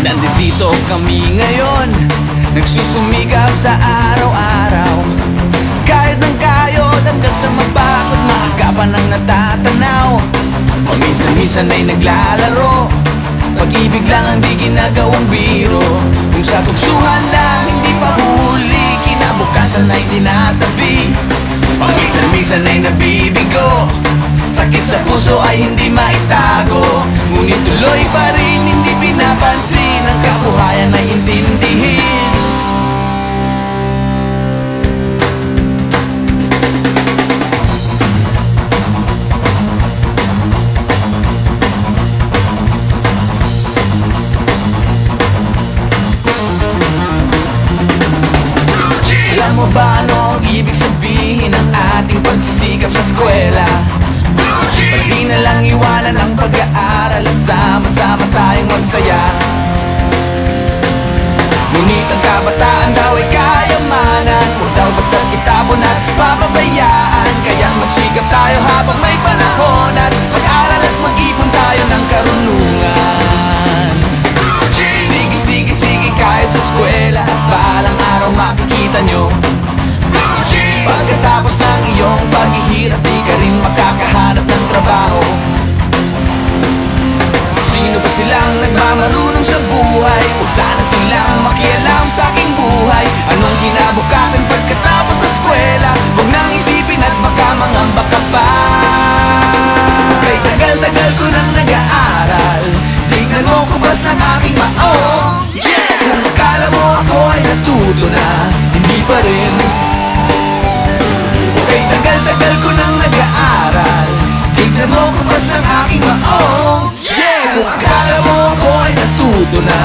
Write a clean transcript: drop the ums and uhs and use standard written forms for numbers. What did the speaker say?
Nandito kami ngayon, nagsusumikap sa araw-araw. Kahit ng kayod hanggang sa mabakot, maagapan ang natatanaw. Paminsan-minsan ay naglalaro, pag-ibig lang ang di ginagawang biro. Kung sa tuksuhan lang hindi pa huli, kinabukasan ay tinatabi. Paminsan-minsan ay nabibigo, sakit sa puso ay hindi maitago. Ngunit tuloy pa rin hindi pinapansin, ang kabuhayan ay intindihin. Alam mo ba ano ang ibig sabihin ng ating pagsisikap sa eskwela? Pati na lang iwanan ang pag-aaral at sama-sama tayong magsaya. Ngunit ang kabataan daw ay kayamanan, huwag daw basta't itapon at papabayaan. Kaya't magsikap tayo habang may panahon, at mag-aral at mag-ipon tayo ng karunungan. Sige, kahit sa eskwela, at balang araw makikita nyo. Pagkatapos ng iyong paghihirap, di ka rin makakahanap ng trabaho. Sino ba silang nagmamarunong sa buhay? Huwag sana silang makialam sa aking buhay. Anong kinabukasan pagkatapos sa eskwela? Huwag nang isipin at baka mangamba ka pa. Kay tagal-tagal ko nang nag-aaral, tignan mo kubas ng aking maong. Kung akala mo ako ay natuto na, hindi pa rin. Kay tagal-tagal ko nang nag-aaral, tignan mo kubas ng aking maong. Kung akala mo ako ay natuto na,